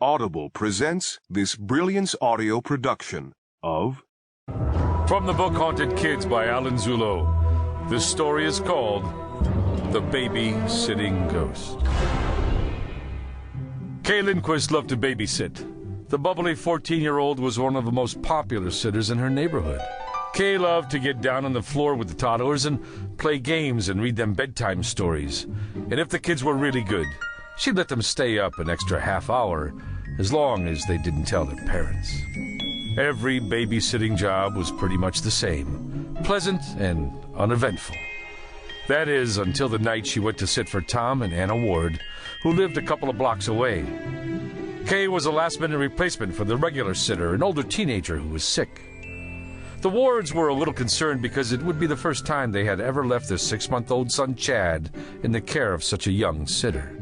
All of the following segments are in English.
Audible presents this Brilliance audio production of From the book Haunted Kids by Allan Zullo, this story is called The Babysitting Ghost. Kay Lindquist loved to babysit. The bubbly 14-year-old was one of the most popular sitters in her neighborhood. Kay loved to get down on the floor with the toddlers and play games and read them bedtime stories. And if the kids were really good, she'd let them stay up an extra half hour, as long as they didn't tell their parents. Every babysitting job was pretty much the same, pleasant and uneventful. That is, until the night she went to sit for Tom and Anna Ward, who lived a couple of blocks away. Kay was a last-minute replacement for the regular sitter, an older teenager who was sick. The Wards were a little concerned because it would be the first time they had ever left their 6-month-old son Chad in the care of such a young sitter.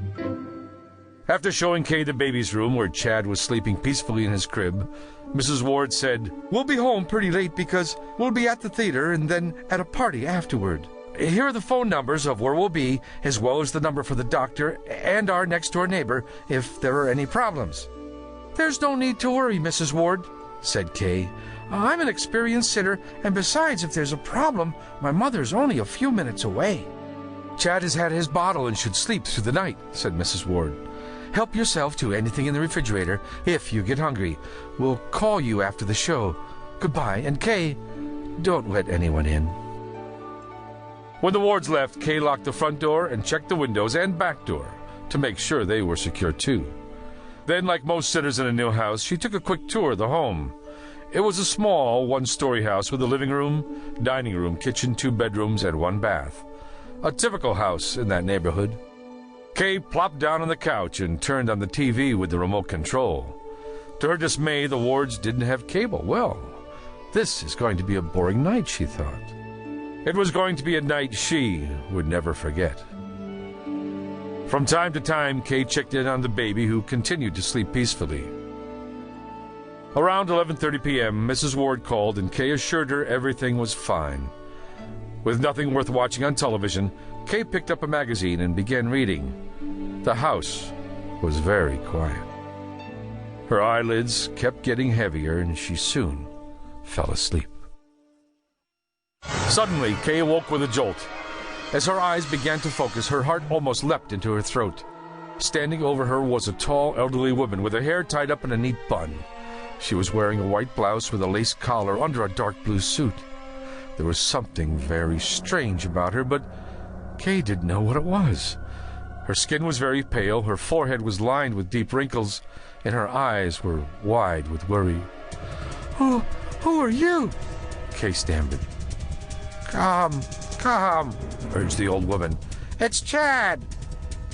After showing Kay the baby's room where Chad was sleeping peacefully in his crib, Mrs. Ward said, "We'll be home pretty late because we'll be at the theater and then at a party afterward. Here are the phone numbers of where we'll be, as well as the number for the doctor and our next-door neighbor if there are any problems." "There's no need to worry, Mrs. Ward," said Kay. "I'm an experienced sitter, and besides, if there's a problem, my mother's only a few minutes away." "Chad has had his bottle and should sleep through the night," said Mrs. Ward. "Help yourself to anything in the refrigerator if you get hungry. We'll call you after the show. Goodbye, and Kay, don't let anyone in." When the Wards left, Kay locked the front door and checked the windows and back door to make sure they were secure too. Then, like most sitters in a new house, she took a quick tour of the home. It was a small one-story house with a living room, dining room, kitchen, 2 bedrooms, and 1 bath. A typical house in that neighborhood. Kay plopped down on the couch and turned on the TV with the remote control. To her dismay, the Wards didn't have cable. Well, this is going to be a boring night, she thought. It was going to be a night she would never forget. From time to time, Kay checked in on the baby, who continued to sleep peacefully. Around 11:30 p.m., Mrs. Ward called, and Kay assured her everything was fine. With nothing worth watching on television, Kay picked up a magazine and began reading. The house was very quiet. Her eyelids kept getting heavier, and she soon fell asleep. Suddenly, Kay awoke with a jolt. As her eyes began to focus, her heart almost leapt into her throat. Standing over her was a tall, elderly woman with her hair tied up in a neat bun. She was wearing a white blouse with a lace collar under a dark blue suit. There was something very strange about her, but Kay didn't know what it was. Her skin was very pale, her forehead was lined with deep wrinkles, and her eyes were wide with worry. Who are you?" Kay stammered. Come, urged the old woman. "It's Chad."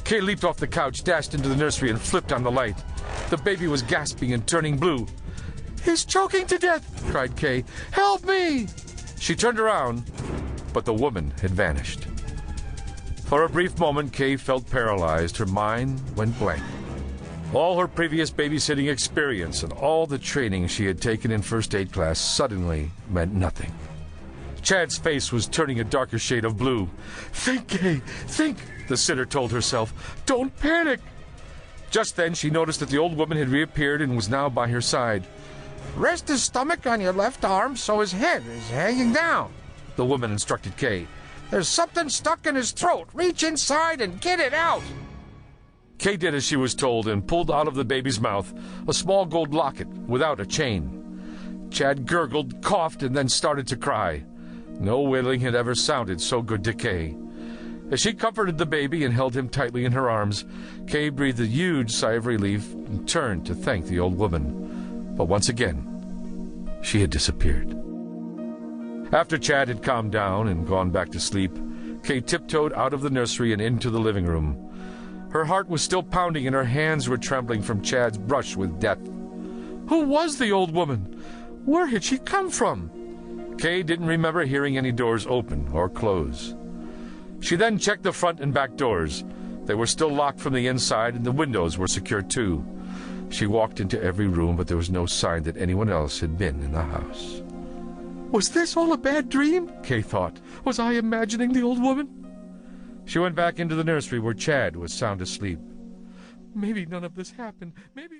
Kay leaped off the couch, dashed into the nursery, and flipped on the light. The baby was gasping and turning blue. "He's choking to death," cried Kay. "Help me!" She turned around, but the woman had vanished. For a brief moment, Kay felt paralyzed. Her mind went blank. All her previous babysitting experience and all the training she had taken in first aid class suddenly meant nothing. Chad's face was turning a darker shade of blue. "Think, Kay, think," the sitter told herself. "Don't panic." Just then, she noticed that the old woman had reappeared and was now by her side. "Rest his stomach on your left arm so his head is hanging down," the woman instructed Kay. "There's something stuck in his throat. Reach inside and get it out." Kay did as she was told and pulled out of the baby's mouth a small gold locket without a chain. Chad gurgled, coughed, and then started to cry. No wailing had ever sounded so good to Kay. As she comforted the baby and held him tightly in her arms, Kay breathed a huge sigh of relief and turned to thank the old woman. But once again, she had disappeared. After Chad had calmed down and gone back to sleep, Kay tiptoed out of the nursery and into the living room. Her heart was still pounding and her hands were trembling from Chad's brush with death. Who was the old woman? Where had she come from? Kay didn't remember hearing any doors open or close. She then checked the front and back doors. They were still locked from the inside, and the windows were secure too. She walked into every room, but there was no sign that anyone else had been in the house. Was this all a bad dream? Kay thought. Was I imagining the old woman? She went back into the nursery where Chad was sound asleep. Maybe none of this happened. Maybe...